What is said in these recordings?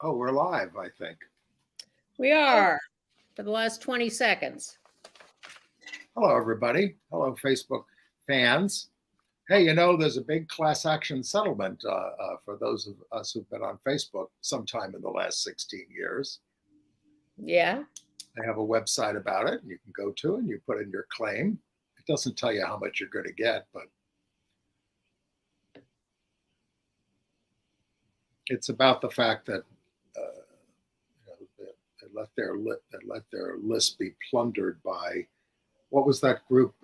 Oh, we're live, I think. We are for the last 20 seconds. Hello, everybody. Hello, Facebook fans. Hey, there's a big class action settlement for those of us who've been on Facebook sometime in the last 16 years. Yeah. They have a website about it, and you can go to it and you put in your claim. It doesn't tell you how much you're going to get, but it's about the fact that they let their list be plundered by, what was that group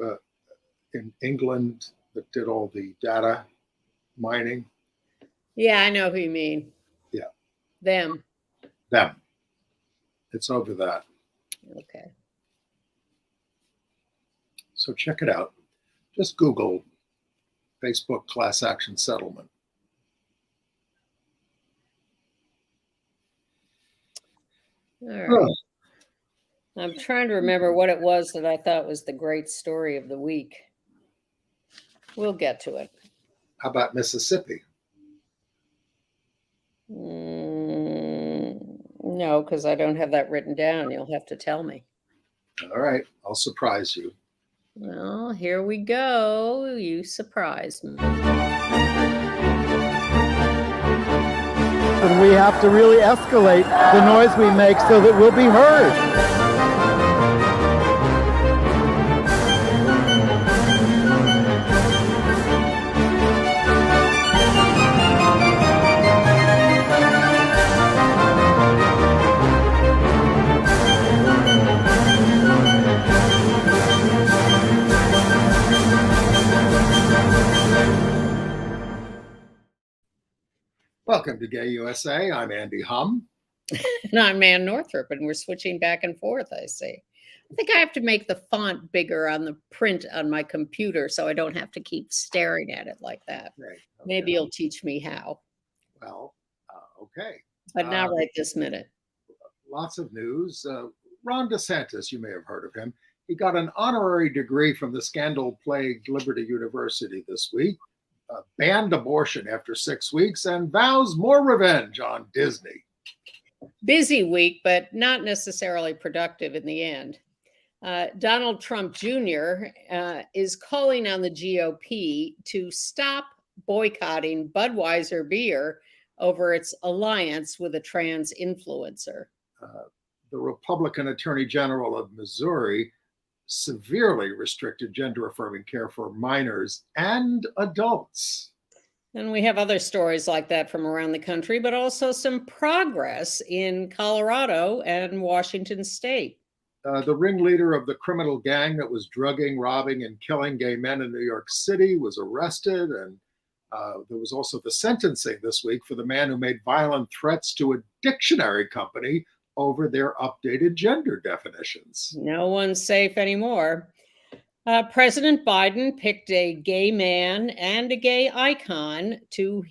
in England that did all the data mining? Yeah, I know who you mean. Yeah. Them. It's over that. Okay. So check it out. Just Google Facebook class action settlement. All right. I'm trying to remember what it was that I thought was the great story of the week. We'll get to it. How about Mississippi? No, because I don't have that written down. You'll have to tell me. All right, I'll surprise you. Well, here we go. You surprised me. And we have to really escalate the noise we make so that we'll be heard. Welcome to Gay USA. I'm Andy Hum. And I'm Ann Northrup, and we're switching back and forth, I see. I think I have to make the font bigger on the print on my computer so I don't have to keep staring at it like that. Right. Okay. Maybe you'll teach me how. Well, okay. But not right this minute. Lots of news. Ron DeSantis, you may have heard of him. He got an honorary degree from the scandal-plagued Liberty University this week. Banned abortion after 6 weeks and vows more revenge on Disney. Busy week, but not necessarily productive in the end. Donald Trump Jr. Is calling on the GOP to stop boycotting Budweiser beer over its alliance with a trans influencer. The Republican Attorney General of Missouri severely restricted gender-affirming care for minors and adults. And we have other stories like that from around the country, but also some progress in Colorado and Washington State. The ringleader of the criminal gang that was drugging, robbing, and killing gay men in New York City was arrested. And there was also the sentencing this week for the man who made violent threats to a dictionary company over their updated gender definitions. No one's safe anymore. President Biden picked a gay man and a gay icon to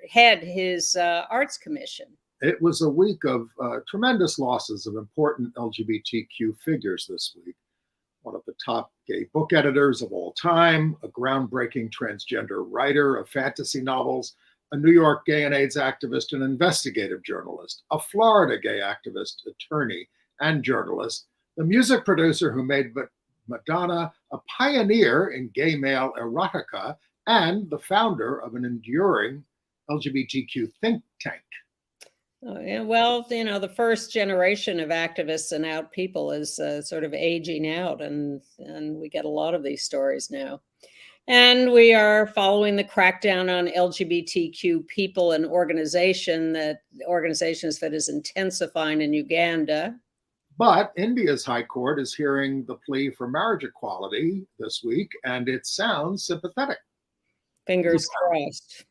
head his arts commission. It was a week of tremendous losses of important LGBTQ figures this week. One of the top gay book editors of all time, a groundbreaking transgender writer of fantasy novels, a New York gay and AIDS activist and investigative journalist, a Florida gay activist, attorney, and journalist, the music producer who made Madonna a pioneer in gay male erotica, and the founder of an enduring LGBTQ think tank. Oh, yeah, well, the first generation of activists and out people is sort of aging out, and we get a lot of these stories now. And we are following the crackdown on LGBTQ people and organizations that is intensifying in Uganda. But India's High Court is hearing the plea for marriage equality this week, and it sounds sympathetic. Fingers crossed.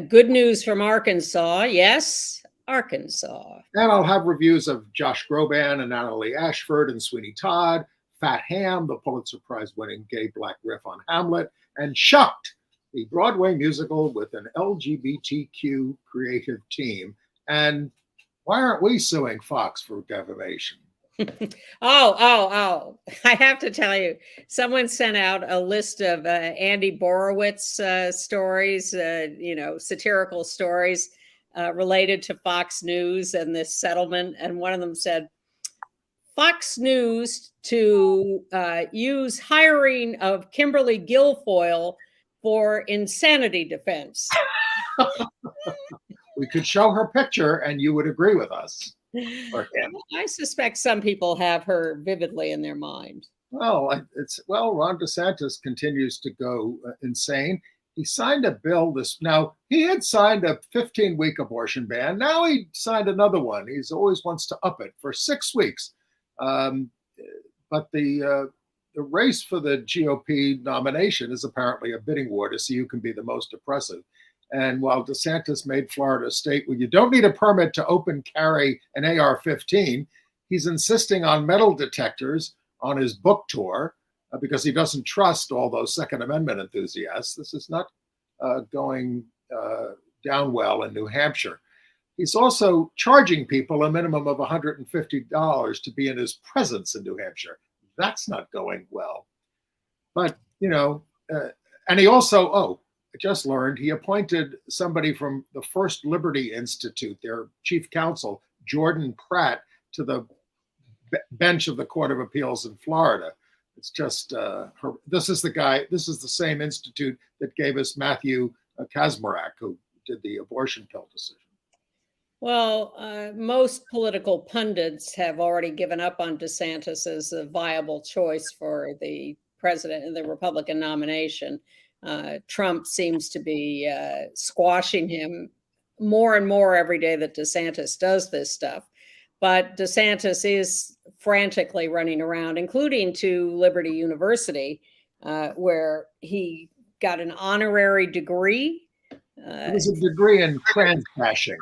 Good news from Arkansas. Yes, Arkansas. And I'll have reviews of Josh Groban and Natalie Ashford and Sweeney Todd, Fat Ham, the Pulitzer Prize-winning gay black riff on Hamlet, and Shucked, the Broadway musical with an LGBTQ creative team. And why aren't we suing Fox for defamation? Oh. I have to tell you, someone sent out a list of Andy Borowitz stories, satirical stories related to Fox News and this settlement. And one of them said, Fox News to use hiring of Kimberly Guilfoyle for insanity defense. We could show her picture and you would agree with us. Or him. I suspect some people have her vividly in their mind. Well, Ron DeSantis continues to go insane. He signed a bill now he had signed a 15-week abortion ban. Now he signed another one. He's always wants to up it for 6 weeks. But the race for the GOP nomination is apparently a bidding war to see who can be the most oppressive. And while DeSantis made Florida a state where you don't need a permit to open carry an AR-15, he's insisting on metal detectors on his book tour because he doesn't trust all those Second Amendment enthusiasts. This is not going down well in New Hampshire. He's also charging people a minimum of $150 to be in his presence in New Hampshire. That's not going well. But, and he also, I just learned he appointed somebody from the First Liberty Institute, their chief counsel, Jordan Pratt, to the bench of the Court of Appeals in Florida. It's just, this is the same institute that gave us Matthew Kacsmaryk, who did the abortion pill decision. Well, most political pundits have already given up on DeSantis as a viable choice for the president and the Republican nomination. Trump seems to be squashing him more and more every day that DeSantis does this stuff. But DeSantis is frantically running around, including to Liberty University, where he got an honorary degree. It was a degree in trans bashing.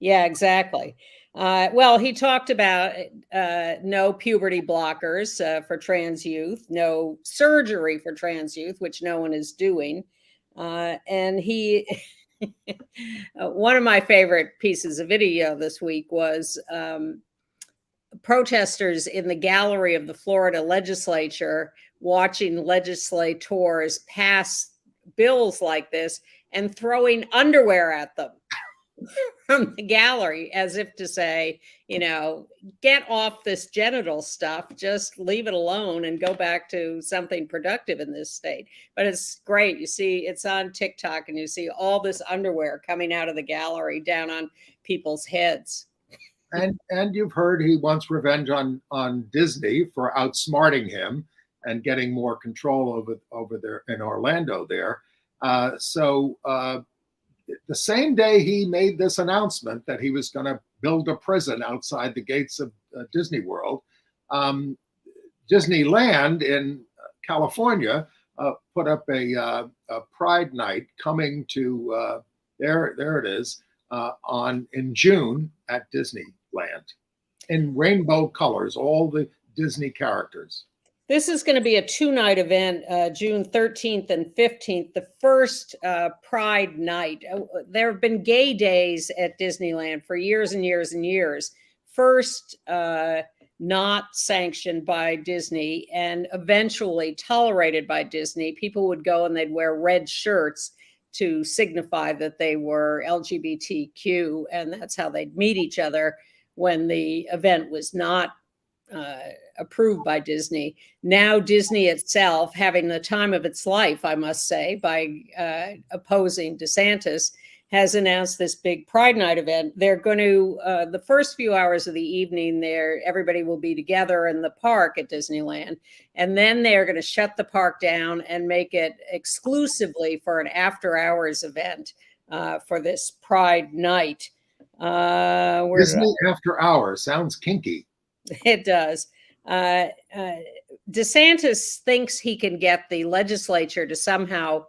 Yeah, exactly. Well, he talked about no puberty blockers for trans youth, no surgery for trans youth, which no one is doing. And he, one of my favorite pieces of video this week was protesters in the gallery of the Florida legislature watching legislators pass bills like this and throwing underwear at them from the gallery, as if to say, get off this genital stuff, just leave it alone and go back to something productive in this state. But it's great. You see, it's on TikTok and you see all this underwear coming out of the gallery down on people's heads. And you've heard he wants revenge on Disney for outsmarting him and getting more control over there in Orlando there. The same day he made this announcement that he was going to build a prison outside the gates of Disney World, Disneyland in California put up a Pride Night coming to there it is in June at Disneyland in rainbow colors, all the Disney characters. This is going to be a 2-night event, June 13th and 15th, the first Pride Night. There have been gay days at Disneyland for years and years and years. First, not sanctioned by Disney and eventually tolerated by Disney. People would go and they'd wear red shirts to signify that they were LGBTQ, and that's how they'd meet each other when the event was not approved by Disney. Now Disney itself, having the time of its life, I must say, by opposing DeSantis, has announced this big Pride Night event. They're going to, the first few hours of the evening there, everybody will be together in the park at Disneyland. And then they're going to shut the park down and make it exclusively for an after hours event for this Pride Night. Disney After Hours sounds kinky. It does. DeSantis thinks he can get the legislature to somehow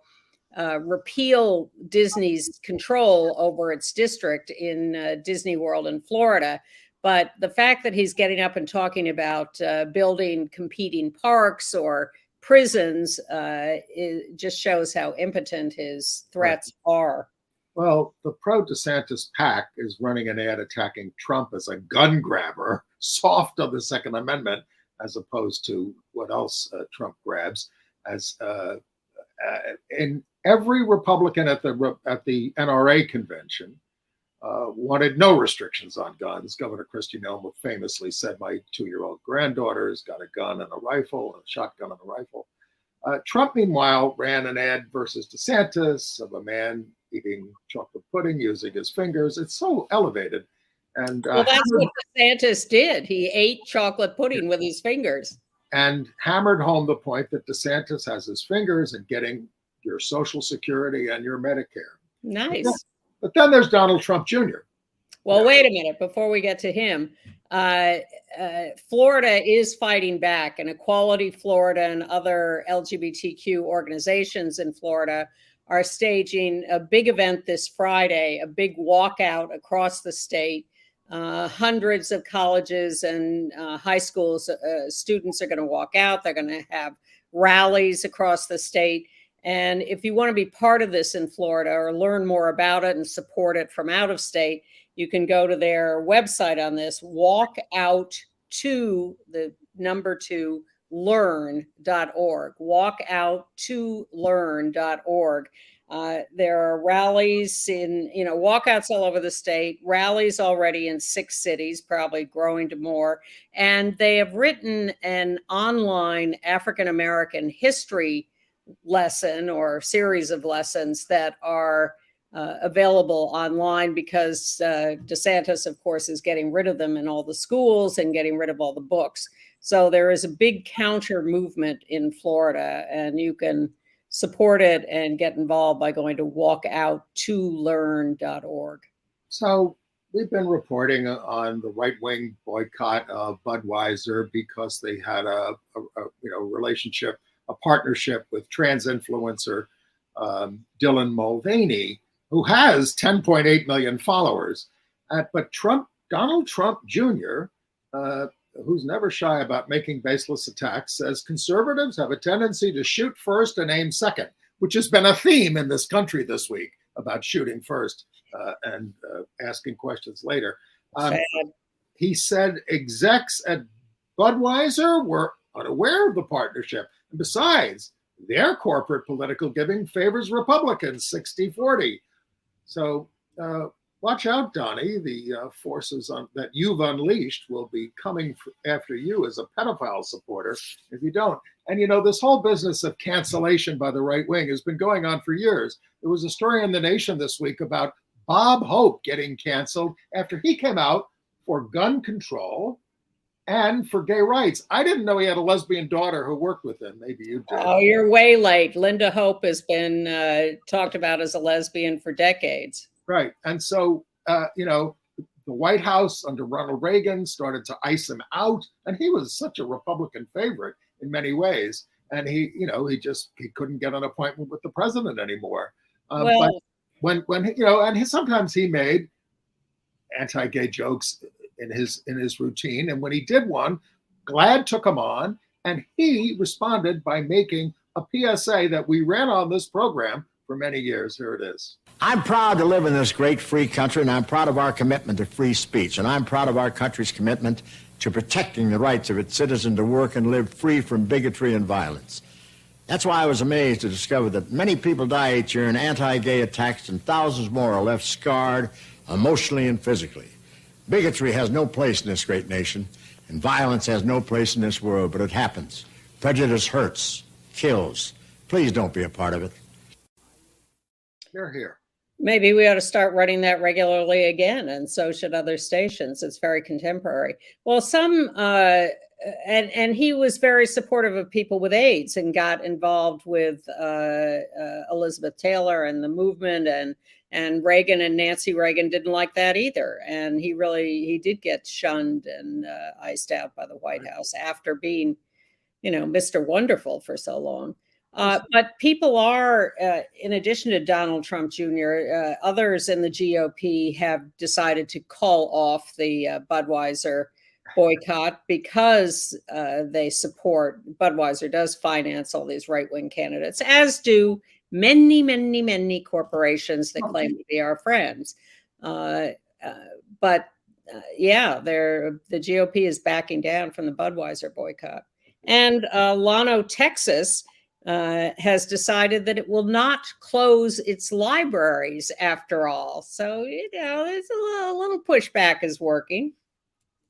repeal Disney's control over its district in Disney World in Florida. But the fact that he's getting up and talking about building competing parks or prisons just shows how impotent his threats are. Well, the pro-DeSantis PAC is running an ad attacking Trump as a gun grabber, soft on the Second Amendment, as opposed to what else Trump grabs, as in every Republican at the NRA convention wanted no restrictions on guns. Governor Kristi Noem famously said, "My 2-year-old granddaughter's got a gun and a rifle, a shotgun and a rifle." Trump, meanwhile, ran an ad versus DeSantis of a man eating chocolate pudding using his fingers. It's so elevated. And well, that's what DeSantis did. He ate chocolate pudding with his fingers. And hammered home the point that DeSantis has his fingers in getting your Social Security and your Medicare. Nice. But then there's Donald Trump Jr. Well, wait a minute before we get to him. Florida is fighting back, and Equality Florida and other LGBTQ organizations in Florida are staging a big event this Friday, a big walkout across the state. Hundreds of colleges and high schools students are going to walk out. They're going to have rallies across the state. And if you want to be part of this in Florida or learn more about it and support it from out of state, you can go to their website on this, walkout2learn.org, walkout2learn.org. There are rallies walkouts all over the state, rallies already in 6 cities, probably growing to more. And they have written an online African-American history lesson or series of lessons that are available online because DeSantis, of course, is getting rid of them in all the schools and getting rid of all the books. So there is a big counter movement in Florida, and you can support it and get involved by going to walkout2learn.org. So we've been reporting on the right-wing boycott of Budweiser because they had a relationship, a partnership with trans influencer Dylan Mulvaney, who has 10.8 million followers. But Donald Trump Jr., who's never shy about making baseless attacks, says conservatives have a tendency to shoot first and aim second, which has been a theme in this country this week about shooting first and asking questions later. He said execs at Budweiser were unaware of the partnership. And besides, their corporate political giving favors Republicans 60-40. So watch out, Donnie. The forces that you've unleashed will be coming after you as a pedophile supporter if you don't. And, this whole business of cancellation by the right wing has been going on for years. There was a story in The Nation this week about Bob Hope getting canceled after he came out for gun control and for gay rights. I didn't know he had a lesbian daughter who worked with him. Maybe you did. Oh, you're way late. Linda Hope has been talked about as a lesbian for decades. Right. And so, the White House under Ronald Reagan started to ice him out. And he was such a Republican favorite in many ways. And he couldn't get an appointment with the president anymore. But sometimes he made anti-gay jokes in his routine. And when he did one, GLAAD took him on, and he responded by making a PSA that we ran on this program for many years. Here it is. I'm proud to live in this great free country, and I'm proud of our commitment to free speech, and I'm proud of our country's commitment to protecting the rights of its citizens to work and live free from bigotry and violence. That's why I was amazed to discover that many people die each year in anti-gay attacks, and thousands more are left scarred emotionally and physically. Bigotry has no place in this great nation, and violence has no place in this world, but it happens. Prejudice hurts, kills. Please don't be a part of it. They're here. Maybe we ought to start running that regularly again, and so should other stations. It's very contemporary. Well, and he was very supportive of people with AIDS and got involved with Elizabeth Taylor and the movement, and Reagan and Nancy Reagan didn't like that either. And he did get shunned and iced out by the White House after being, Mr. Wonderful for so long. But people are, in addition to Donald Trump Jr., others in the GOP have decided to call off the Budweiser boycott because they support, Budweiser does finance all these right-wing candidates, as do many, many, many corporations that claim to be our friends. The GOP is backing down from the Budweiser boycott. And Llano, Texas, has decided that it will not close its libraries after all. So, there's a little pushback is working.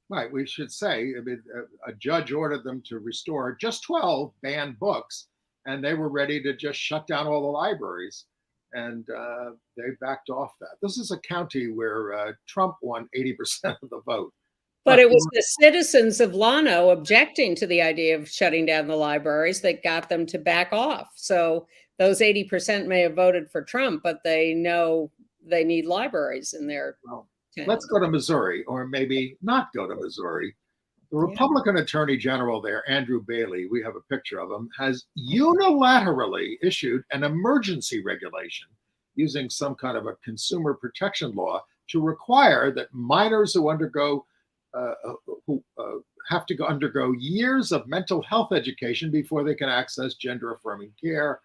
Right. We should say, I mean, a judge ordered them to restore just 12 banned books, and they were ready to just shut down all the libraries. And they backed off that. This is a county where Trump won 80% of the vote. But it was the citizens of Llano objecting to the idea of shutting down the libraries that got them to back off. So those 80% may have voted for Trump, but they know they need libraries in their town. Let's go to Missouri, or maybe not go to Missouri. The Republican Attorney General there, Andrew Bailey, we have a picture of him, has unilaterally issued an emergency regulation using some kind of a consumer protection law to require that minors who have to undergo years of mental health education before they can access gender-affirming care,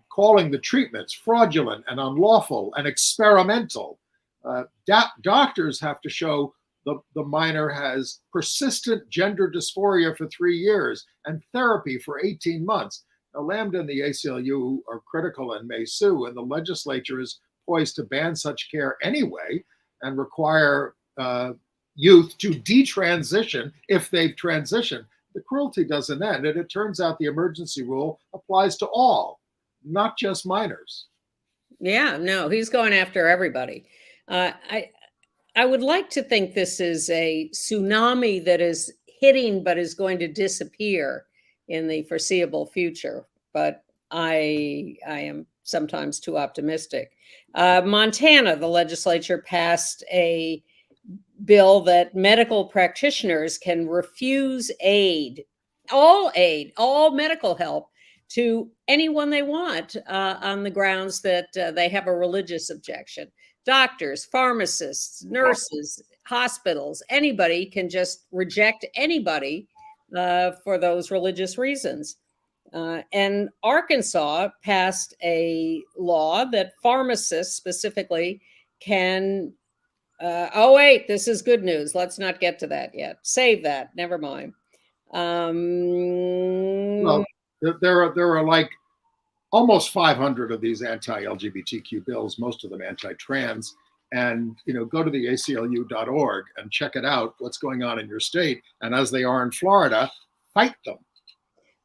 calling the treatments fraudulent and unlawful and experimental. Doctors have to show the minor has persistent gender dysphoria for 3 years and therapy for 18 months. Now, Lambda and the ACLU are critical and may sue, and the legislature is poised to ban such care anyway and require youth to detransition if they've transitioned. The cruelty doesn't end, and it turns out the emergency rule applies to all, not just minors. Yeah, no, he's going after everybody. I would like to think this is a tsunami that is hitting but is going to disappear in the foreseeable future. But I am sometimes too optimistic. Montana, the legislature passed a bill that medical practitioners can refuse all medical help to anyone they want on the grounds that they have a religious objection. Doctors, pharmacists, nurses, hospitals, anybody can just reject anybody for those religious reasons. And Arkansas passed a law that pharmacists specifically can, oh wait, this is good news. Let's not get to that yet. Save that, never mind. Well, there are like almost 500 of these anti-LGBTQ bills, most of them anti-trans, and go to the ACLU.org and check it out, what's going on in your state. And as they are in Florida, fight them.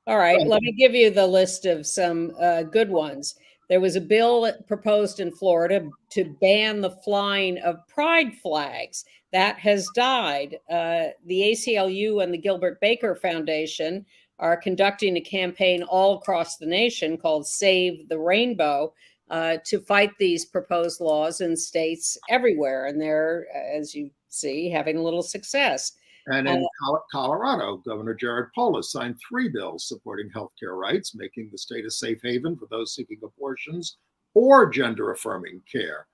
All right, let me give you the list of some good ones. There was a bill proposed in Florida to ban the flying of pride flags. That has died. The ACLU and the Gilbert Baker Foundation are conducting a campaign all across the nation called Save the Rainbow to fight these proposed laws in states everywhere. And they're, as you see, having a little success. And in Colorado, Governor Jared Polis signed 3 bills supporting healthcare rights, making the state a safe haven for those seeking abortions or gender-affirming care.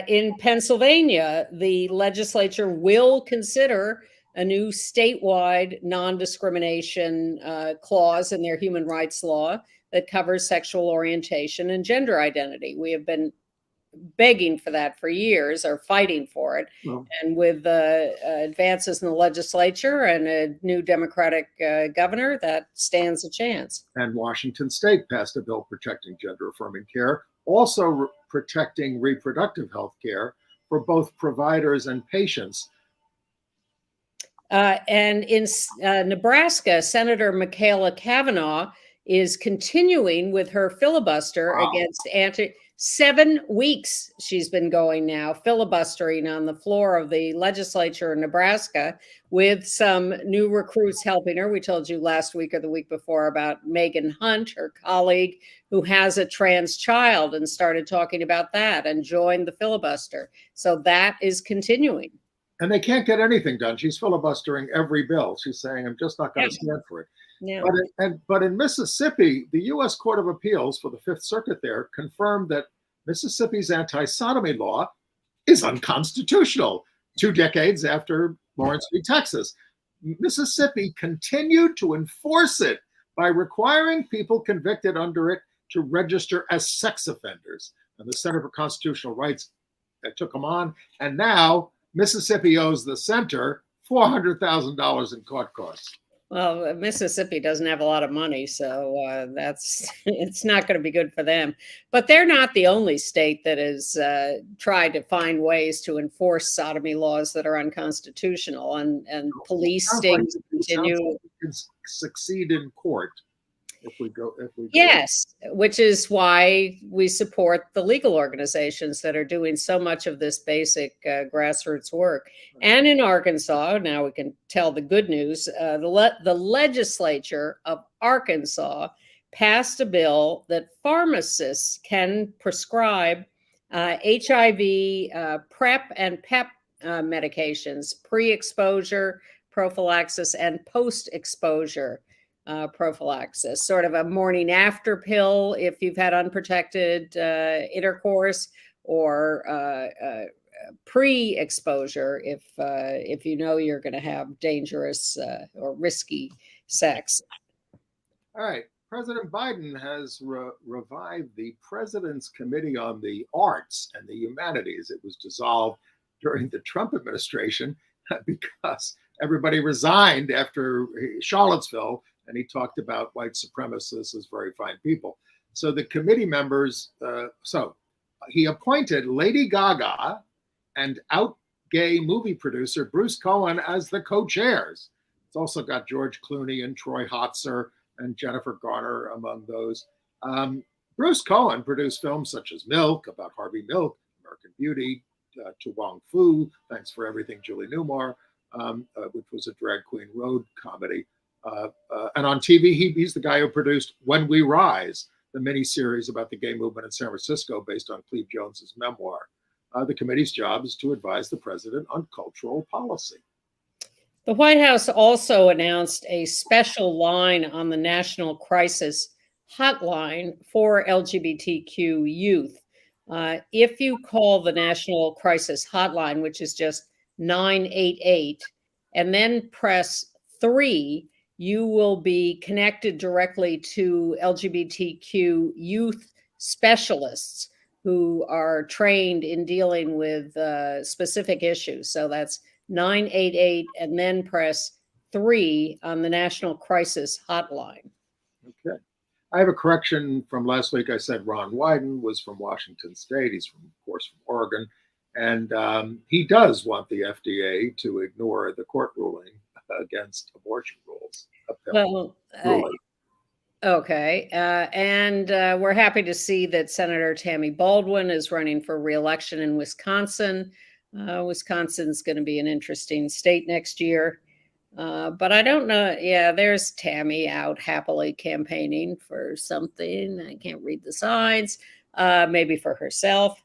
In Pennsylvania, the legislature will consider a new statewide non-discrimination clause in their human rights law that covers sexual orientation and gender identity. We have been begging for that for years, or fighting for it. Well, and with advances in the legislature and a new Democratic governor, that stands a chance. And Washington State passed a bill protecting gender-affirming care, also protecting reproductive health care for both providers and patients. And in Nebraska, Senator Michaela Cavanaugh is continuing with her filibuster against 7 weeks she's been going now, filibustering on the floor of the legislature in Nebraska with some new recruits helping her. We told you last week or the week before about Megan Hunt, her colleague, who has a trans child, and started talking about that and joined the filibuster. So that is continuing. And they can't get anything done. She's filibustering every bill. She's saying, I'm just not going to stand for it. No. But in Mississippi, the U.S. Court of Appeals for the Fifth Circuit there confirmed that Mississippi's anti-sodomy law is unconstitutional 2 decades after Lawrence v. Texas. Mississippi continued to enforce it by requiring people convicted under it to register as sex offenders. And the Center for Constitutional Rights took them on. And now Mississippi owes the center $400,000 in court costs. Well, Mississippi doesn't have a lot of money, so that's it's not going to be good for them. But they're not the only state that has tried to find ways to enforce sodomy laws that are unconstitutional, and police stings continue. It can succeed in court if we go. Yes, which is why we support the legal organizations that are doing so much of this basic grassroots work. And in Arkansas, now we can tell the good news, the legislature of Arkansas passed a bill that pharmacists can prescribe HIV PrEP and PEP medications, pre-exposure prophylaxis and post-exposure prophylaxis, sort of a morning after pill if you've had unprotected intercourse, or pre-exposure if you know you're going to have dangerous or risky sex. All right. President Biden has revived the President's Committee on the Arts and the Humanities. It was dissolved during the Trump administration because everybody resigned after Charlottesville, and he talked about white supremacists as very fine people. So the committee members, he appointed Lady Gaga and out gay movie producer Bruce Cohen as the co-chairs. It's also got George Clooney and Troy Hotzer and Jennifer Garner among those. Bruce Cohen produced films such as Milk, about Harvey Milk, American Beauty, To Wong Fu, Thanks for Everything, Julie Newmar, which was a drag queen road comedy. And on TV, he's the guy who produced When We Rise, the miniseries about the gay movement in San Francisco based on Cleve Jones's memoir. The committee's job is to advise the president on cultural policy. The White House also announced a special line on the National Crisis Hotline for LGBTQ youth. If you call the National Crisis Hotline, which is just 988, and then press 3, you will be connected directly to LGBTQ youth specialists who are trained in dealing with specific issues. So that's 988 and then press 3 on the National Crisis Hotline. Okay. I have a correction from last week. I said Ron Wyden was from Washington State. He's from, of course, from Oregon. And he does want the FDA to ignore the court ruling against abortion rules. Well, okay. And we're happy to see that Senator Tammy Baldwin is running for re-election in Wisconsin. Wisconsin's going to be an interesting state next year. But I don't know. Yeah, there's Tammy out happily campaigning for something. I can't read the signs. Maybe for herself.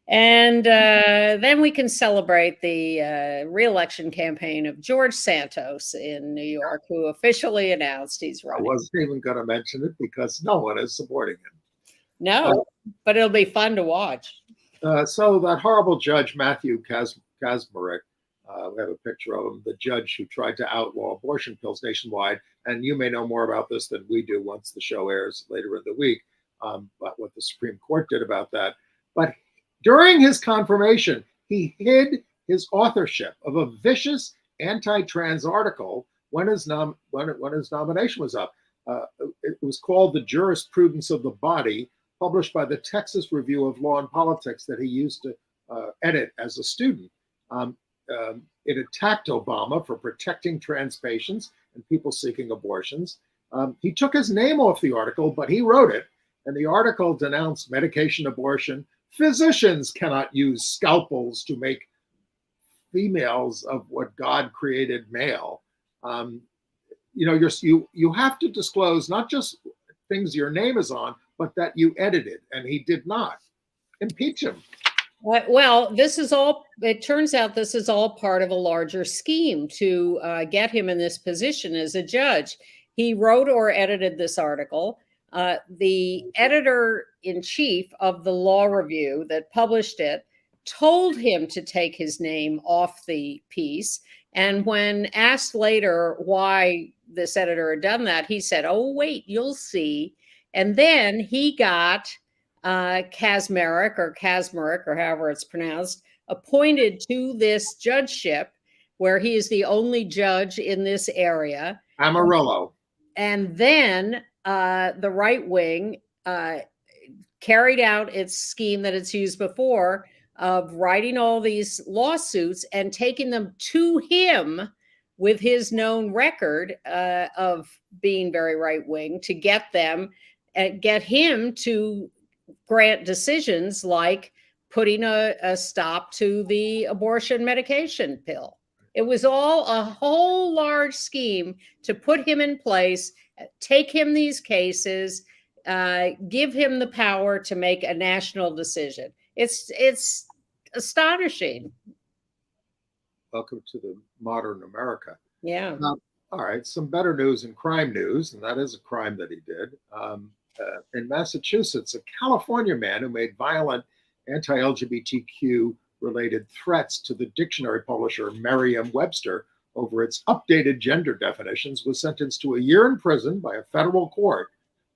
And then we can celebrate the re-election campaign of George Santos in New York, who officially announced he's running. I wasn't even going to mention it because no one is supporting him. No, but it'll be fun to watch. So that horrible judge, Matthew Kacsmaryk, we have a picture of him, the judge who tried to outlaw abortion pills nationwide. And you may know more about this than we do once the show airs later in the week, but what the Supreme Court did about that. But during his confirmation, he hid his authorship of a vicious anti-trans article when his nomination was up. It was called The Jurisprudence of the Body, published by the Texas Review of Law and Politics that he used to edit as a student. It attacked Obama for protecting trans patients and people seeking abortions. He took his name off the article, but he wrote it, and the article denounced medication abortion. Physicians cannot use scalpels to make females of what God created male. You have to disclose not just things your name is on, but that you edited, and he did not. Impeach him. Well, it turns out this is all part of a larger scheme to get him in this position as a judge. He wrote or edited this article. The editor-in-chief of the law review that published it told him to take his name off the piece. And when asked later why this editor had done that, he said, "Oh, wait, you'll see." And then he got Kacsmaryk or however it's pronounced, appointed to this judgeship where he is the only judge in this area. Amarillo. And then the right wing carried out its scheme that it's used before of writing all these lawsuits and taking them to him with his known record of being very right wing to get him to grant decisions like putting a stop to the abortion medication pill. It was all a whole large scheme to put him in place, take him these cases, give him the power to make a national decision. It's astonishing. Welcome to the modern America. Yeah. All right, some better news and crime news, and that is a crime that he did. In Massachusetts, a California man who made violent anti-LGBTQ related threats to the dictionary publisher Merriam-Webster over its updated gender definitions was sentenced to a year in prison by a federal court,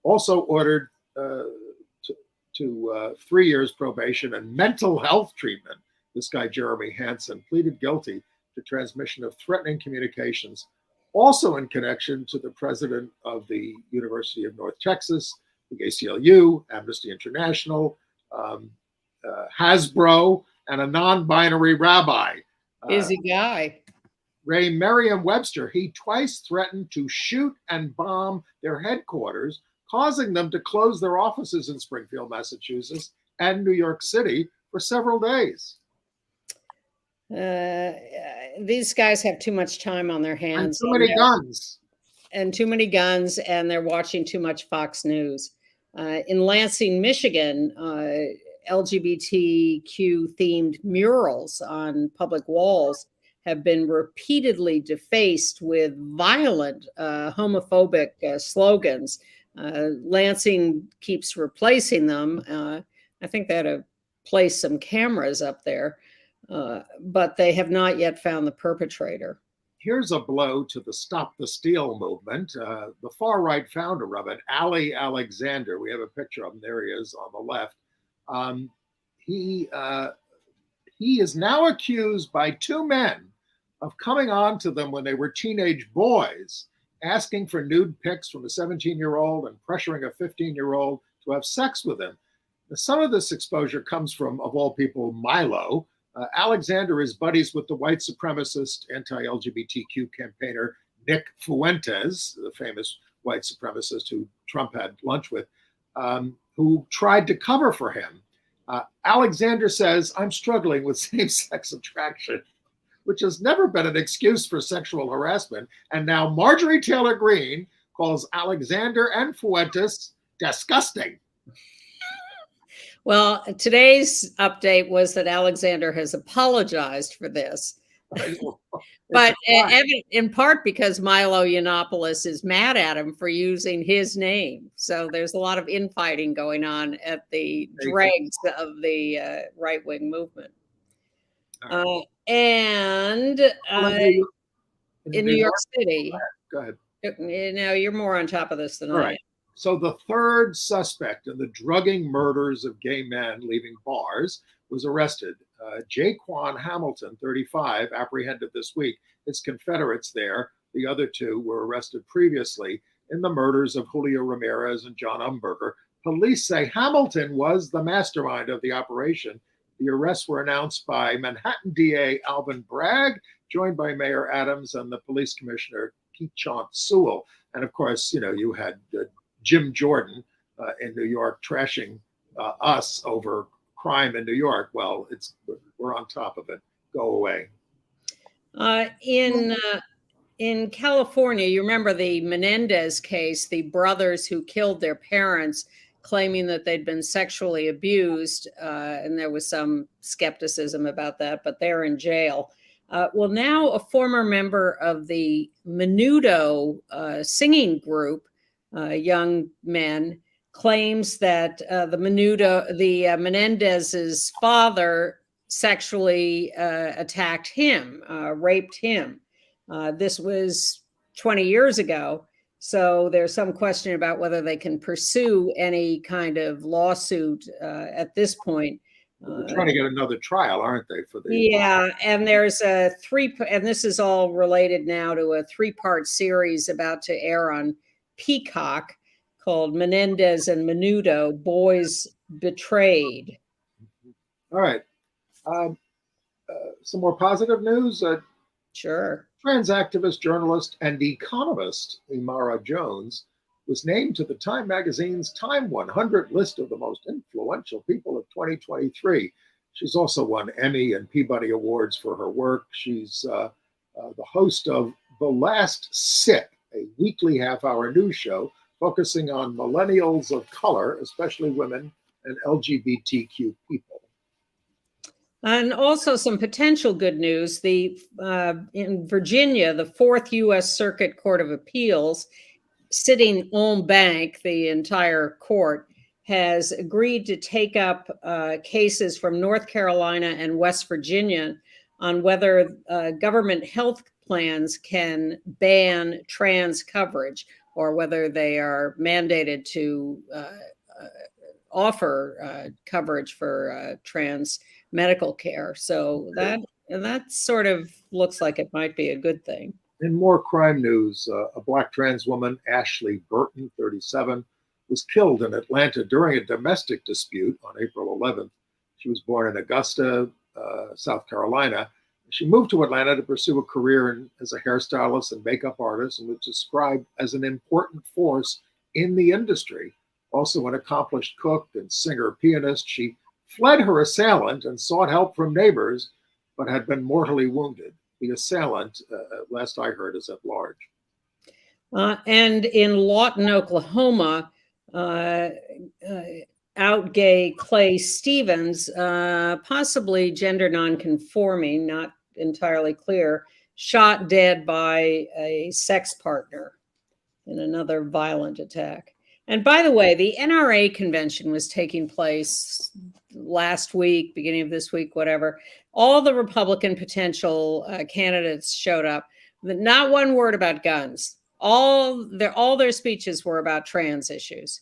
also ordered to 3 years probation and mental health treatment. This guy, Jeremy Hansen, pleaded guilty to transmission of threatening communications, also in connection to the president of the University of North Texas, the ACLU, Amnesty International, Hasbro, and a non-binary rabbi. Busy guy. Ray Merriam-Webster, he twice threatened to shoot and bomb their headquarters, causing them to close their offices in Springfield, Massachusetts, and New York City for several days. These guys have too much time on their hands. And too many guns. And too many guns, and they're watching too much Fox News. In Lansing, Michigan, LGBTQ-themed murals on public walls have been repeatedly defaced with violent homophobic slogans. Lansing keeps replacing them. I think they had to place some cameras up there, but they have not yet found the perpetrator. Here's a blow to the Stop the Steal movement. The far-right founder of it, Ali Alexander, we have a picture of him, there he is on the left. He is now accused by two men of coming on to them when they were teenage boys, asking for nude pics from a 17-year-old and pressuring a 15-year-old to have sex with him. Now, some of this exposure comes from, of all people, Milo. Alexander is buddies with the white supremacist anti-LGBTQ campaigner Nick Fuentes, the famous white supremacist who Trump had lunch with, who tried to cover for him. Alexander says, "I'm struggling with same-sex attraction," which has never been an excuse for sexual harassment. And now Marjorie Taylor Greene calls Alexander and Fuentes disgusting. Well, today's update was that Alexander has apologized for this, but in part because Milo Yiannopoulos is mad at him for using his name. So there's a lot of infighting going on at the dregs of the right-wing movement. And in New York City, go ahead. Now you're more on top of this than I am. So the third suspect in the drugging murders of gay men leaving bars was arrested. Jaquan Hamilton, 35, apprehended this week. His Confederates there, the other two, were arrested previously in the murders of Julio Ramirez and John Umberger. Police say Hamilton was the mastermind of the operation. The arrests were announced by Manhattan DA Alvin Bragg, joined by Mayor Adams and the police commissioner Keechant Sewell. And of course, you had Jim Jordan in New York trashing us over crime in New York. Well, we're on top of it. Go away. In California, you remember the Menendez case, the brothers who killed their parents, claiming that they'd been sexually abused, and there was some skepticism about that, but they're in jail. Well, now a former member of the Menudo singing group, young men, claims that the Menendez's father sexually attacked him, raped him. This was 20 years ago. So there's some question about whether they can pursue any kind of lawsuit at this point. They're trying to get another trial, aren't they, for the? Yeah, and there's and this is all related now to a 3-part series about to air on Peacock called Menendez and Menudo, Boys Betrayed. All right. Some more positive news. Sure. Trans activist, journalist, and economist Imara Jones was named to the Time magazine's Time 100 list of the most influential people of 2023. She's also won Emmy and Peabody Awards for her work. She's the host of The Last Sip, a weekly half-hour news show focusing on millennials of color, especially women and LGBTQ people. And also some potential good news. In Virginia, the 4th U.S. Circuit Court of Appeals, sitting en banc, the entire court, has agreed to take up cases from North Carolina and West Virginia on whether government health plans can ban trans coverage or whether they are mandated to offer coverage for trans medical care. So that sort of looks like it might be a good thing. In more crime news, a Black trans woman, Ashley Burton, 37, was killed in Atlanta during a domestic dispute on April 11th. She was born in Augusta, South Carolina. She moved to Atlanta to pursue a career as a hairstylist and makeup artist, and was described as an important force in the industry. Also an accomplished cook and singer-pianist, she fled her assailant and sought help from neighbors, but had been mortally wounded. The assailant, last I heard, is at large. And in Lawton, Oklahoma, out gay Clay Stevens, possibly gender nonconforming, not entirely clear, shot dead by a sex partner in another violent attack. And by the way, the NRA convention was taking place last week, beginning of this week, whatever. All the Republican potential candidates showed up. Not one word about guns. All their speeches were about trans issues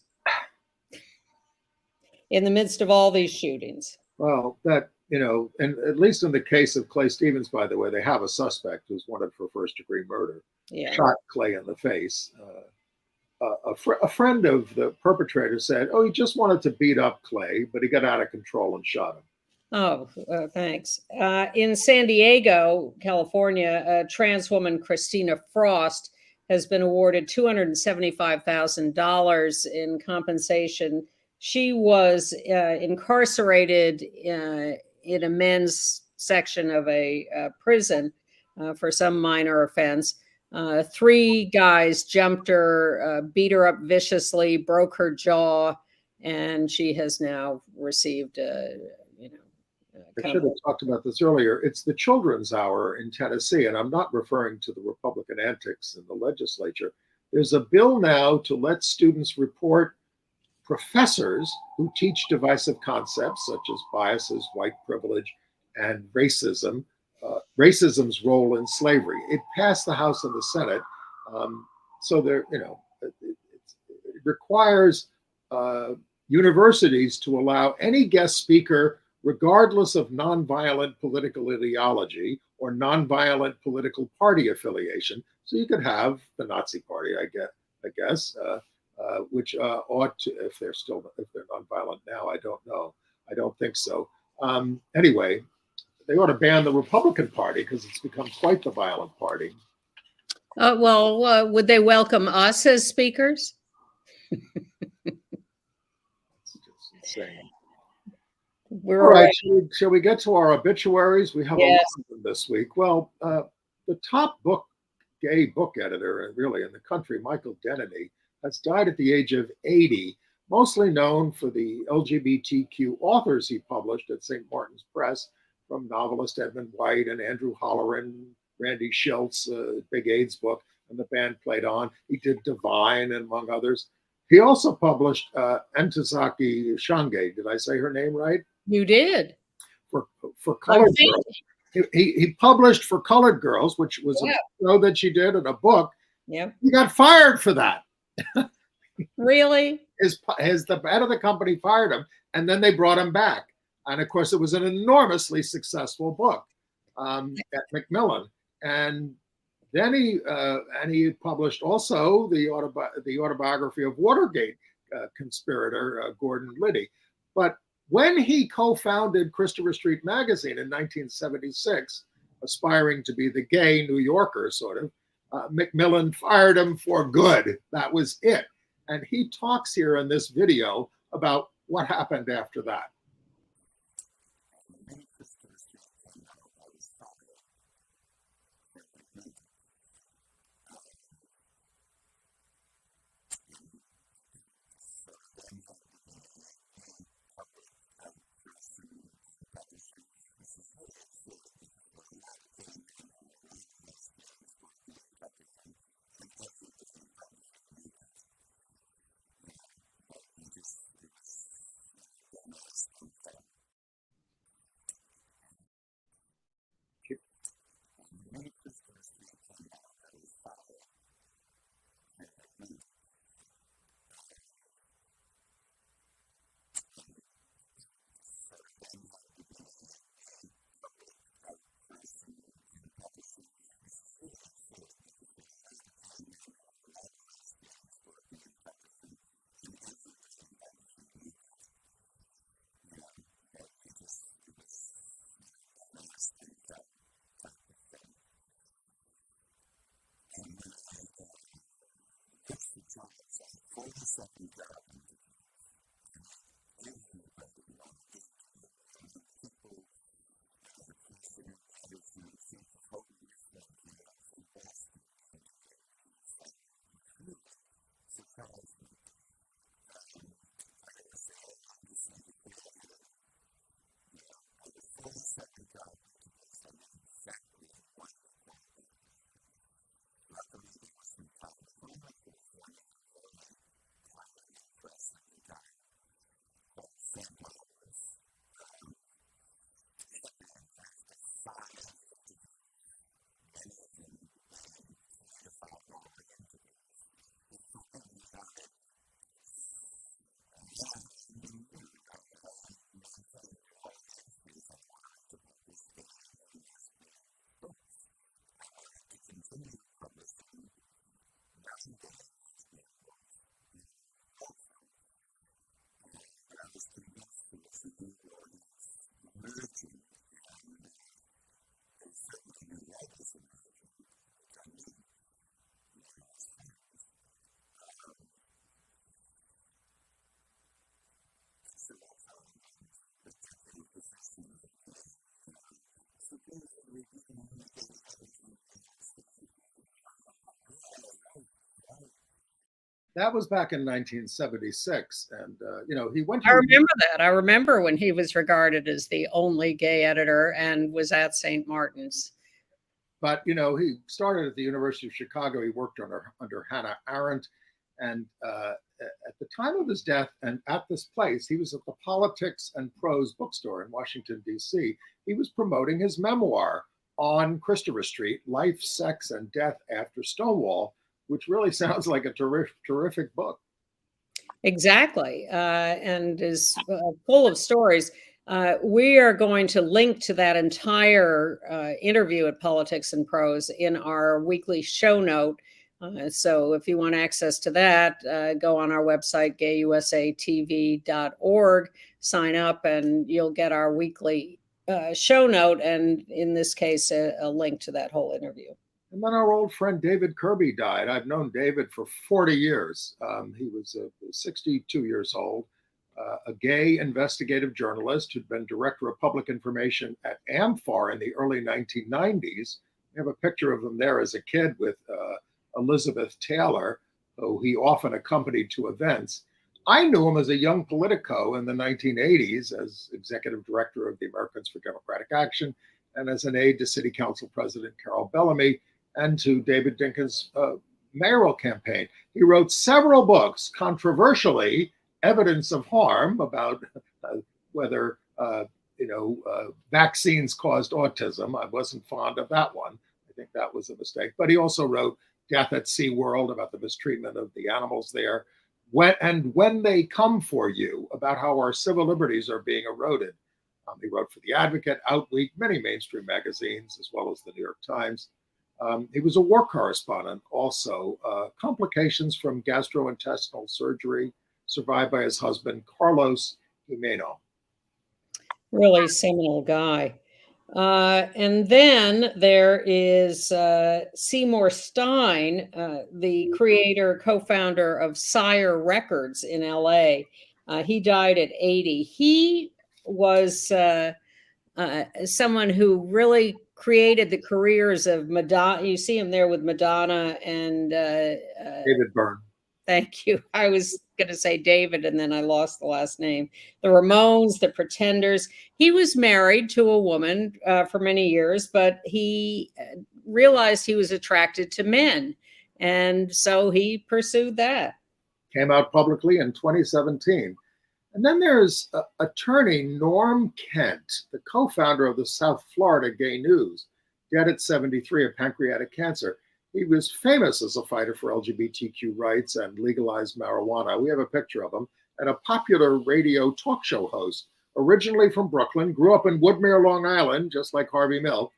in the midst of all these shootings. Well, that, and at least in the case of Clay Stevens, by the way, they have a suspect who's wanted for first-degree murder. Yeah. Shot Clay in the face. A friend of the perpetrator said, he just wanted to beat up Clay, but he got out of control and shot him. Oh, thanks. In San Diego, California, a trans woman, Christina Frost, has been awarded $275,000 in compensation. She was incarcerated in a men's section of a prison for some minor offense. 3 guys jumped her, beat her up viciously, broke her jaw, and she has now received I should have talked about this earlier. It's the Children's Hour in Tennessee, and I'm not referring to the Republican antics in the legislature. There's a bill now to let students report professors who teach divisive concepts such as biases, white privilege, and racism, racism's role in slavery. It passed the House and the Senate. So there, it requires universities to allow any guest speaker, regardless of nonviolent political ideology or nonviolent political party affiliation. So you could have the Nazi Party, I guess, which ought to, if they're nonviolent now, I don't know. I don't think so. Anyway, they ought to ban the Republican Party because it's become quite the violent party. Would they welcome us as speakers? It's just insane. All right, shall we get to our obituaries? We have a lot of them this week. Well, the top gay book editor, really, in the country, Michael Denneny, has died at the age of 80, mostly known for the LGBTQ authors he published at St. Martin's Press, from novelist Edmund White and Andrew Holleran, Randy Schultz, big AIDS book, and the band played on. He did Divine, among others. He also published Ntozake Shange. Did I say her name right? You did. For Colored Girls. He published For Colored Girls, which was a show that she did and a book. Yeah. He got fired for that. Really? The head of the company fired him, and then they brought him back. And of course, it was an enormously successful book at Macmillan. And then he published also the autobiography of Watergate conspirator Gordon Liddy. But when he co-founded Christopher Street Magazine in 1976, aspiring to be the gay New Yorker, sort of, Macmillan fired him for good. That was it. And he talks here in this video about what happened after that. That was back in 1976, and he went. I remember that. I remember when he was regarded as the only gay editor and was at St. Martin's. But he started at the University of Chicago. He worked under Hannah Arendt, and at the time of his death, and at this place, he was at the Politics and Prose bookstore in Washington, D.C. He was promoting his memoir on Christopher Street, Life, Sex, and Death After Stonewall, which really sounds like a terrific book. Exactly, and is full of stories. We are going to link to that entire interview at Politics and Prose in our weekly show note. So if you want access to that, go on our website, gayusatv.org, sign up, and you'll get our weekly show note, and in this case, a link to that whole interview. And then our old friend David Kirby died. I've known David for 40 years. He was 62 years old, a gay investigative journalist who'd been director of public information at AMFAR in the early 1990s. We have a picture of him there as a kid with Elizabeth Taylor, who he often accompanied to events. I knew him as a young politico in the 1980s as executive director of the Americans for Democratic Action and as an aide to City Council President Carol Bellamy and to David Dinkins' mayoral campaign. He wrote several books, controversially, Evidence of Harm, about whether vaccines caused autism. I wasn't fond of that one. I think that was a mistake. But he also wrote Death at SeaWorld, about the mistreatment of the animals there. When They Come For You, about how our civil liberties are being eroded. He wrote for The Advocate, Outweek, many mainstream magazines, as well as the New York Times. He was a war correspondent also. Complications from gastrointestinal surgery, survived by his husband, Carlos Jimeno. Really seminal guy. And then there is Seymour Stein, the creator, co-founder of Sire Records in LA. He died at 80. He was someone who really created the careers of Madonna. You see him there with Madonna and David Byrne. Thank you. I was going to say David, and then I lost the last name. The Ramones, the Pretenders. He was married to a woman for many years, but he realized he was attracted to men. And so he pursued that. Came out publicly in 2017. And then there's attorney Norm Kent, the co-founder of the South Florida Gay News, dead at 73 of pancreatic cancer. He was famous as a fighter for LGBTQ rights and legalized marijuana. We have a picture of him, and a popular radio talk show host. Originally from Brooklyn, grew up in Woodmere, Long Island, just like Harvey Milk,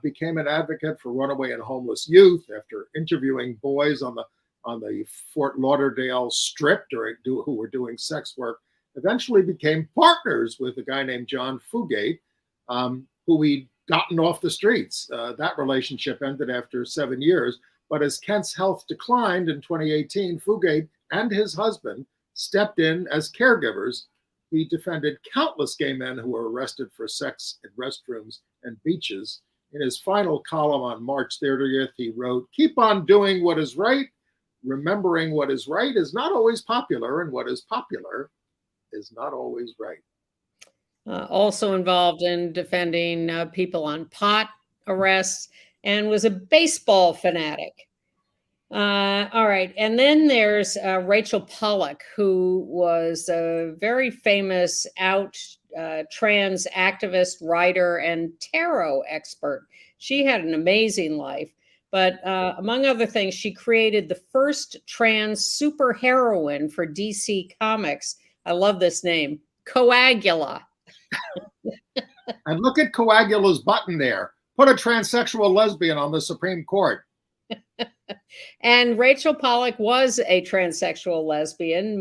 became an advocate for runaway and homeless youth after interviewing boys on the Fort Lauderdale Strip who were doing sex work. Eventually became partners with a guy named John Fugate, who he'd gotten off the streets. That relationship ended after 7 years. But as Kent's health declined in 2018, Fugate and his husband stepped in as caregivers. He defended countless gay men who were arrested for sex in restrooms and beaches. In his final column on March 30th, he wrote, "Keep on doing what is right. Remembering what is right is not always popular, and what is popular is not always right." Also involved in defending people on pot arrests, and was a baseball fanatic. All right. And then there's Rachel Pollack, who was a very famous trans activist, writer, and tarot expert. She had an amazing life. But among other things, she created the first trans superheroine for DC Comics. I love this name, Coagula. And look at Coagula's button there. Put a transsexual lesbian on the Supreme Court. And Rachel Pollack was a transsexual lesbian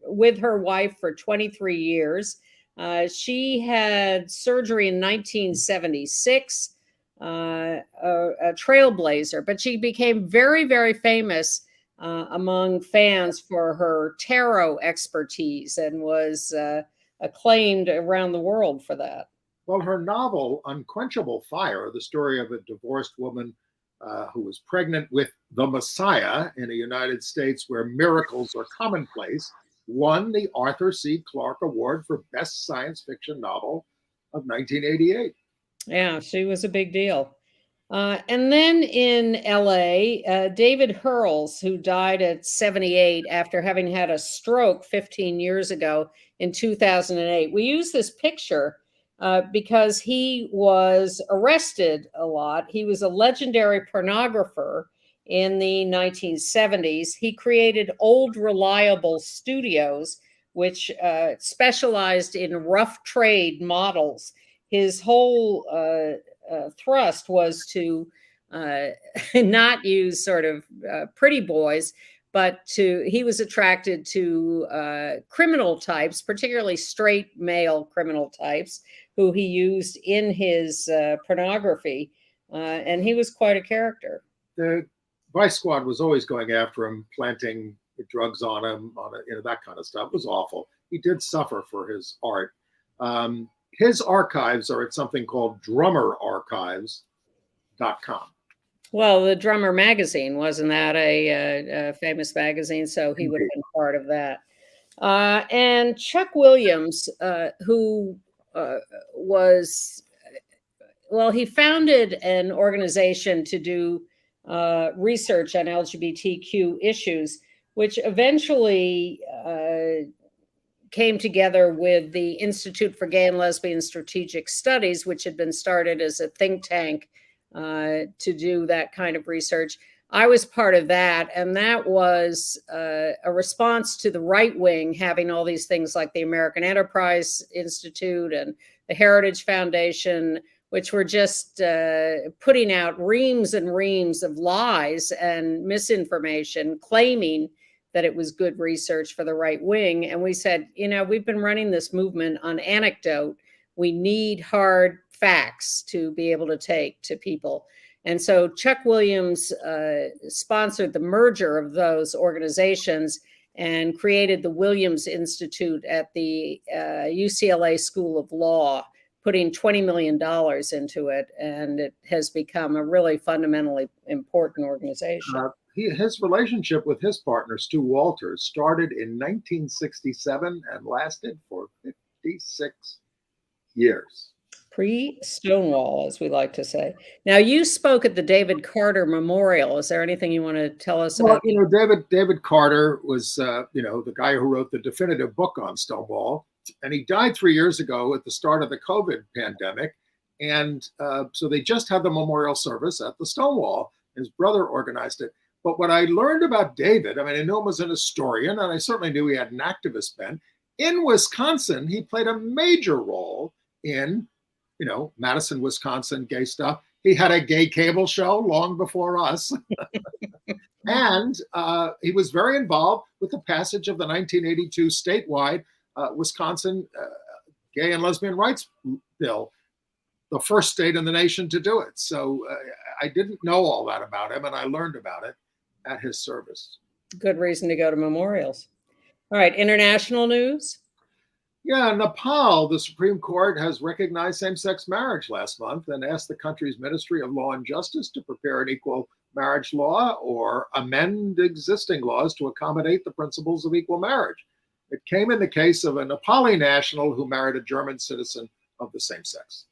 with her wife for 23 years. She had surgery in 1976, a trailblazer, but she became very, very famous among fans for her tarot expertise and was acclaimed around the world for that. Well, her novel, Unquenchable Fire, the story of a divorced woman who was pregnant with the Messiah in the United States where miracles are commonplace, won the Arthur C. Clarke Award for Best Science Fiction Novel of 1988. Yeah, she was a big deal. And then in LA, David Hurls, who died at 78 after having had a stroke 15 years ago in 2008. We use this picture because he was arrested a lot. He was a legendary pornographer in the 1970s. He created Old Reliable Studios, which specialized in rough trade models. His whole thrust was to not use sort of pretty boys, but he was attracted to criminal types, particularly straight male criminal types, who he used in his pornography. And he was quite a character. The Vice Squad was always going after him, planting drugs on him, that kind of stuff. It was awful. He did suffer for his art. His archives are at something called drummerarchives.com. Well, the Drummer magazine, wasn't that a famous magazine? So he would have been part of that. And Chuck Williams, who he founded an organization to do research on LGBTQ issues, which eventually came together with the Institute for Gay and Lesbian Strategic Studies, which had been started as a think tank to do that kind of research. I was part of that, and that was a response to the right wing having all these things like the American Enterprise Institute and the Heritage Foundation, which were just putting out reams and reams of lies and misinformation, claiming that it was good research for the right wing. And we said, we've been running this movement on anecdote. We need hard facts to be able to take to people. And so Chuck Williams sponsored the merger of those organizations and created the Williams Institute at the UCLA School of Law, putting $20 million into it. And it has become a really fundamentally important organization. His relationship with his partner, Stu Walters, started in 1967 and lasted for 56 years. Pre-Stonewall, as we like to say. Now, you spoke at the David Carter Memorial. Is there anything you want to tell us about? David Carter was, the guy who wrote the definitive book on Stonewall, and he died 3 years ago at the start of the COVID pandemic. And so they just had the memorial service at the Stonewall. His brother organized it. But what I learned about David, I knew him as an historian, and I certainly knew he had an activist bent. In Wisconsin, he played a major role in Madison, Wisconsin, gay stuff. He had a gay cable show long before us. And he was very involved with the passage of the 1982 statewide Wisconsin Gay and Lesbian Rights Bill, the first state in the nation to do it. So I didn't know all that about him, and I learned about it at his service. Good reason to go to memorials. All right, international news. Yeah, in Nepal, the Supreme Court has recognized same-sex marriage last month and asked the country's Ministry of Law and Justice to prepare an equal marriage law or amend existing laws to accommodate the principles of equal marriage. It came in the case of a Nepali national who married a German citizen of the same sex.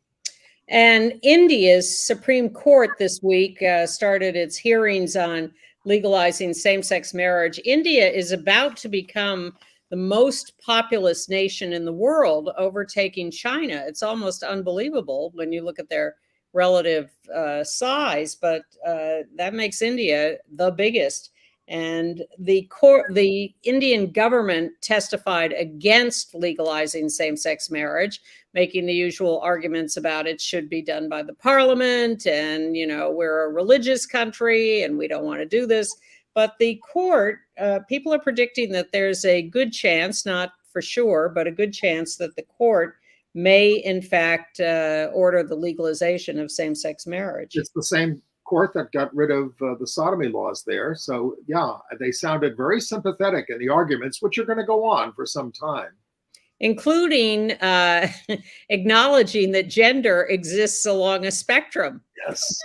And India's Supreme Court this week started its hearings on legalizing same-sex marriage. India is about to become the most populous nation in the world, overtaking China. It's almost unbelievable when you look at their relative size, but that makes India the biggest. And the Indian government testified against legalizing same-sex marriage, making the usual arguments about it should be done by the parliament, and we're a religious country and we don't want to do this. But the court, people are predicting that there's a good chance, not for sure, but a good chance that the court may, in fact, order the legalization of same-sex marriage. It's the same court that got rid of the sodomy laws there. So, yeah, they sounded very sympathetic in the arguments, which are going to go on for some time. Including acknowledging that gender exists along a spectrum. Yes.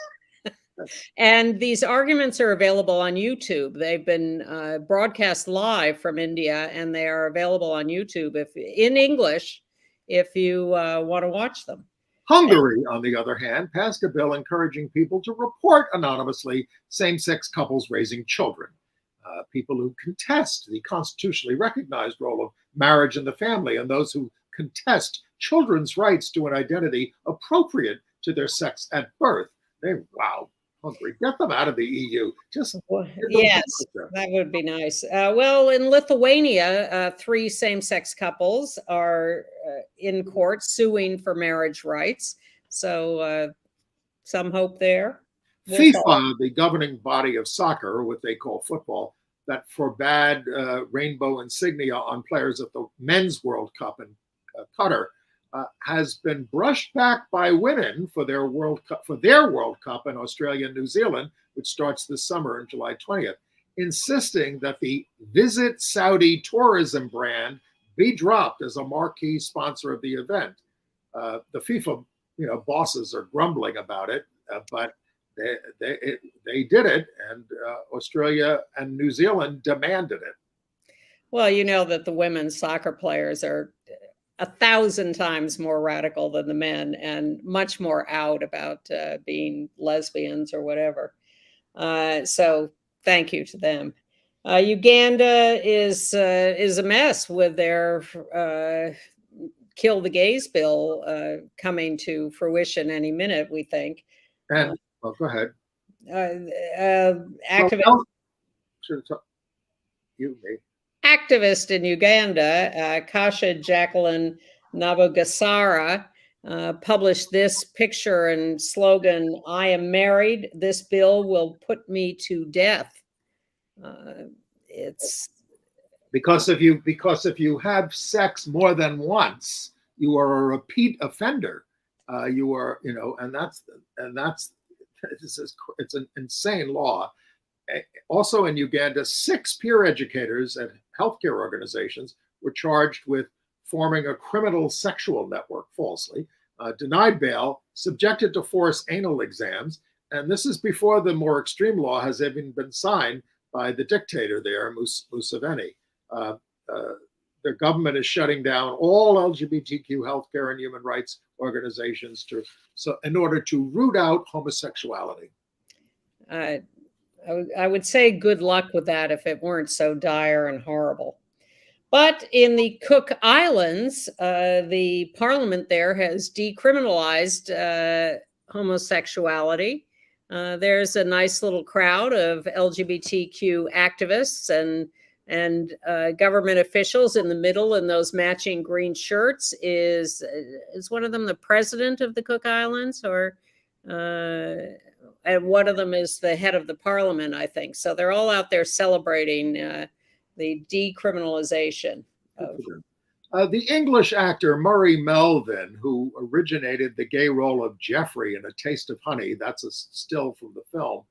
And these arguments are available on YouTube. They've been broadcast live from India, and they are available on YouTube in English if you want to watch them. Hungary, on the other hand, passed a bill encouraging people to report anonymously same-sex couples raising children. People who contest the constitutionally recognized role of marriage in the family, and those who contest children's rights to an identity appropriate to their sex at birth. Hungary, get them out of the EU. Yes, that would be nice. Well, in Lithuania, 3 same-sex couples are in court suing for marriage rights. So some hope there. FIFA, the governing body of soccer, what they call football, that forbade rainbow insignia on players at the Men's World Cup in Qatar, has been brushed back by women for their World Cup in Australia and New Zealand, which starts this summer on July 20th, insisting that the Visit Saudi tourism brand be dropped as a marquee sponsor of the event. The FIFA, bosses are grumbling about it, but they did it, and Australia and New Zealand demanded it. Well, you know that the women's soccer players are 1,000 times more radical than the men, and much more out about being lesbians or whatever. So thank you to them. Uganda is a mess with their Kill the Gays bill coming to fruition any minute, we think. And go ahead. activist. Well, should have you, me. Activist in Uganda, Kasha Jacqueline Nabogasara, published this picture and slogan, "I am married. This bill will put me to death." It's Because if you have sex more than once, you are a repeat offender. You are, and that's it's an insane law. Also in Uganda, 6 peer educators at healthcare organizations were charged with forming a criminal sexual network falsely, denied bail, subjected to forced anal exams. And this is before the more extreme law has even been signed by the dictator there, Museveni. Their government is shutting down all LGBTQ healthcare and human rights organizations in order to root out homosexuality. I would say good luck with that if it weren't so dire and horrible. But in the Cook Islands, the parliament there has decriminalized homosexuality. There's a nice little crowd of LGBTQ activists and government officials in the middle in those matching green shirts. Is one of them the president of the Cook Islands, or and one of them is the head of the parliament, I think. So they're all out there celebrating the decriminalization of. The English actor Murray Melvin, who originated the gay role of Geoffrey in A Taste of Honey, that's a still from the film,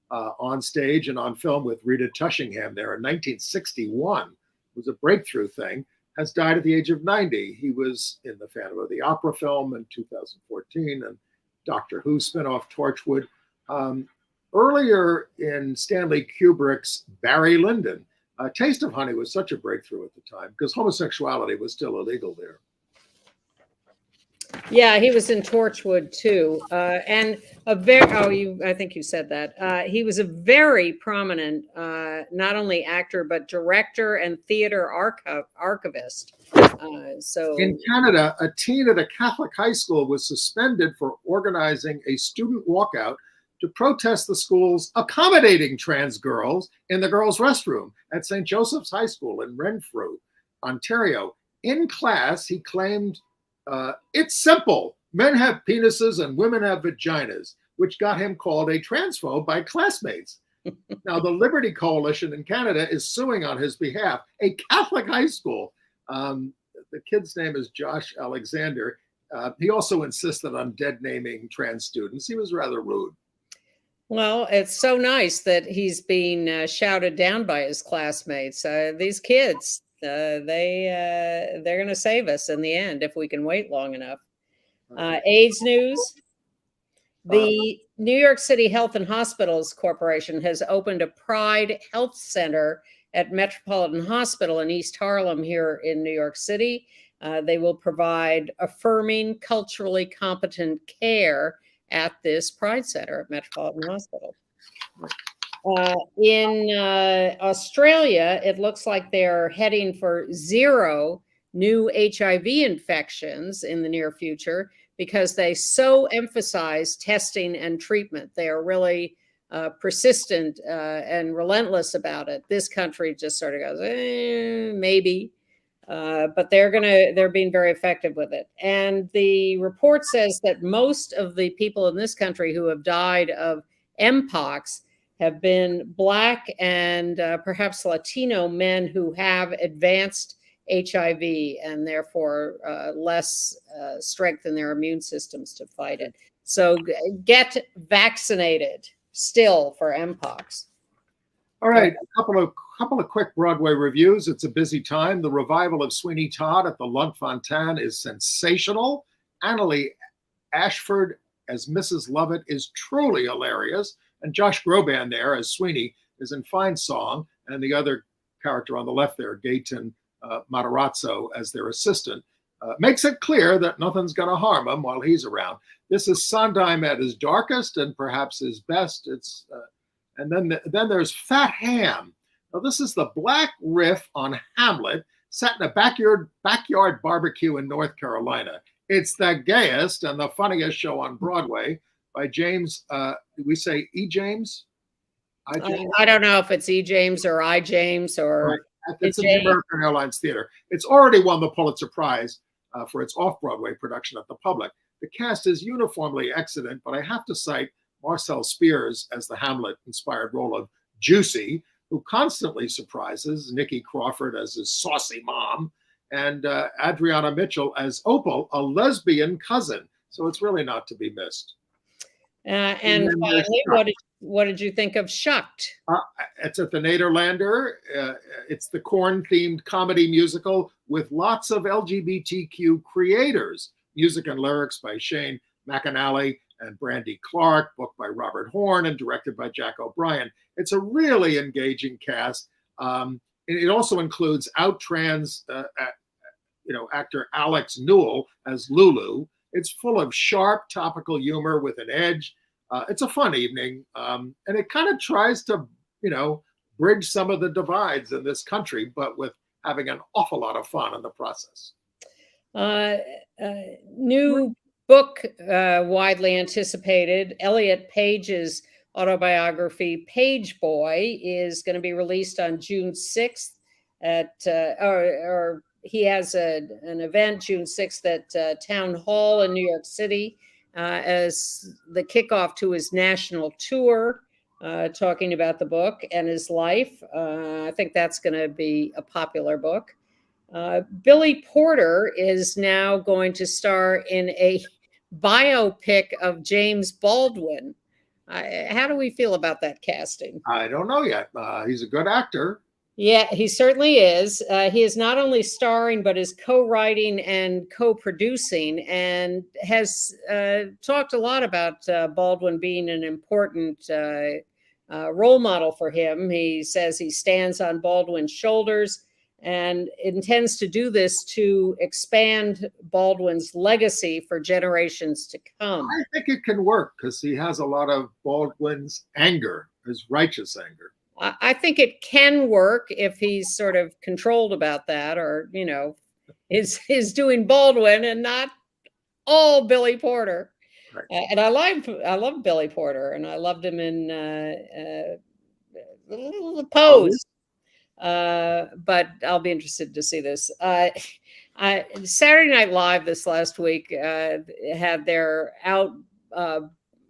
on stage and on film with Rita Tushingham there in 1961, was a breakthrough thing, has died at the age of 90. He was in the Phantom of the Opera film in 2014 and Doctor Who spinoff Torchwood. Earlier in Stanley Kubrick's Barry Lyndon, Taste of Honey was such a breakthrough at the time because homosexuality was still illegal there. Yeah, he was in Torchwood too, and I think you said that. He was a very prominent, not only actor but director and theater archivist. So in Canada, a teen at a Catholic high school was suspended for organizing a student walkout to protest the school's accommodating trans girls in the girls' restroom at St. Joseph's High School in Renfrew, Ontario. In class, he claimed, it's simple. Men have penises and women have vaginas, which got him called a transphobe by classmates. Now, the Liberty Coalition in Canada is suing on his behalf, a Catholic high school. The kid's name is Josh Alexander. He also insisted on dead naming trans students. He was rather rude. Well, it's so nice that he's being shouted down by his classmates. These kids, they're going to save us in the end if we can wait long enough. AIDS news. The New York City Health and Hospitals Corporation has opened a Pride Health Center at Metropolitan Hospital in East Harlem here in New York City. They will provide affirming, culturally competent care at this Pride Center at Metropolitan Hospital. In Australia, it looks like they're heading for 0 new HIV infections in the near future because they so emphasize testing and treatment. They are really persistent and relentless about it. This country just sort of goes, maybe. But they're being very effective with it. And the report says that most of the people in this country who have died of Mpox have been Black and perhaps Latino men who have advanced HIV and therefore less strength in their immune systems to fight it. So get vaccinated still for Mpox. All right, a couple of quick Broadway reviews. It's a busy time. The revival of Sweeney Todd at the Lunt-Fontanne is sensational. Annalee Ashford as Mrs. Lovett is truly hilarious. And Josh Groban there as Sweeney is in fine song. And the other character on the left there, Gaten Matarazzo as their assistant, makes it clear that nothing's going to harm him while he's around. This is Sondheim at his darkest and perhaps his best. It's and then there's Fat Ham. Now, this is the black riff on Hamlet set in a backyard barbecue in North Carolina. It's the gayest and the funniest show on Broadway. by James. We say E. James? I. James? I don't know if it's E. James or I. James or right. It's in the American Airlines Theater. It's already won the Pulitzer Prize for its off-Broadway production at the Public. The cast is uniformly excellent, but I have to cite Marcel Spears as the Hamlet-inspired role of Juicy, who constantly surprises, Nikki Crawford as his saucy mom, and Adriana Mitchell as Opal, a lesbian cousin. So it's really not to be missed. And finally, what did you think of Shucked? It's at the Nederlander. It's the corn-themed comedy musical with lots of LGBTQ creators. Music and lyrics by Shane McAnally and Brandy Clark, book by Robert Horn and directed by Jack O'Brien. It's a really engaging cast. It also includes out-trans actor Alex Newell as Lulu. It's full of sharp topical humor with an edge. It's a fun evening, and it kind of tries to, bridge some of the divides in this country, but with having an awful lot of fun in the process. New book, widely anticipated. Elliot Page's autobiography, Page Boy, is going to be released on June 6th or he has an event June 6th at Town Hall in New York City as the kickoff to his national tour, talking about the book and his life. I think that's going to be a popular book. Billy Porter is now going to star in a biopic of James Baldwin. How do we feel about that casting? I don't know yet. He's a good actor. Yeah, he certainly is. He is not only starring, but is co-writing and co-producing, and has talked a lot about Baldwin being an important role model for him. He says he stands on Baldwin's shoulders and intends to do this to expand Baldwin's legacy for generations to come. I think it can work because he has a lot of Baldwin's anger, his righteous anger. I think it can work if he's sort of controlled about that, or, is doing Baldwin and not all Billy Porter. Right. And I love Billy Porter, and I loved him in Pose. But I'll be interested to see this. Saturday Night Live this last week had their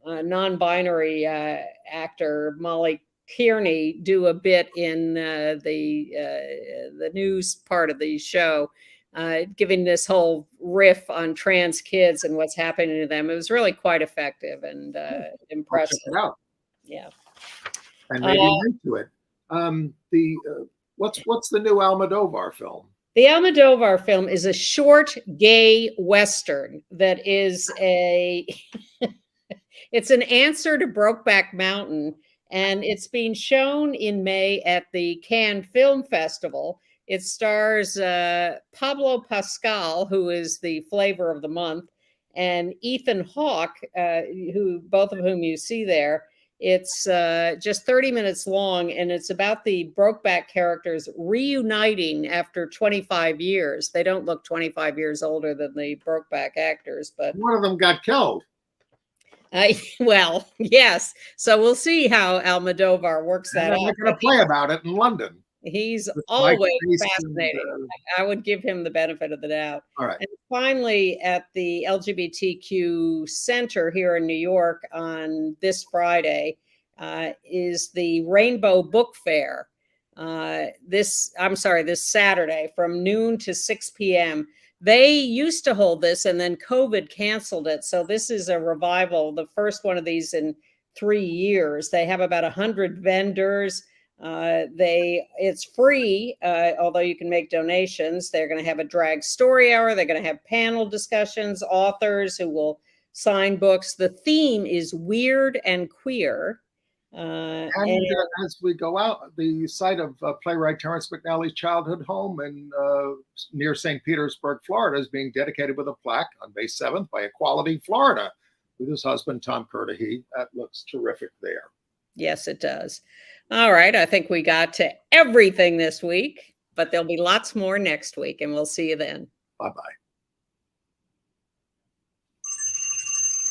non-binary actor Molly Kearney do a bit in the news part of the show, giving this whole riff on trans kids and what's happening to them. It was really quite effective and impressive. Check it out. Yeah, and maybe into it. What's the new Almodovar film? The Almodovar film is a short gay Western that is it's an answer to Brokeback Mountain. And it's being shown in May at the Cannes Film Festival. It stars Pablo Pascal, who is the flavor of the month, and Ethan Hawke, both of whom you see there. It's just 30 minutes long, and it's about the Brokeback characters reuniting after 25 years. They don't look 25 years older than the Brokeback actors, but one of them got killed. Well, yes. So we'll see how Almodovar works that out. They're going to play about it in London. He's always fascinating. I would give him the benefit of the doubt. All right. And finally, at the LGBTQ Center here in New York on this Friday is the Rainbow Book Fair. This Saturday from noon to 6 p.m. They used to hold this, and then COVID canceled it. So this is a revival, the first one of these in 3 years. They have about 100 vendors. It's free, although you can make donations. They're going to have a drag story hour. They're going to have panel discussions, authors who will sign books. The theme is weird and queer. And as we go out, the site of playwright Terrence McNally's childhood home near St. Petersburg, Florida, is being dedicated with a plaque on May 7th by Equality Florida with his husband, Tom Curtahy. That looks terrific there. Yes, it does. All right. I think we got to everything this week, but there'll be lots more next week, and we'll see you then. Bye-bye.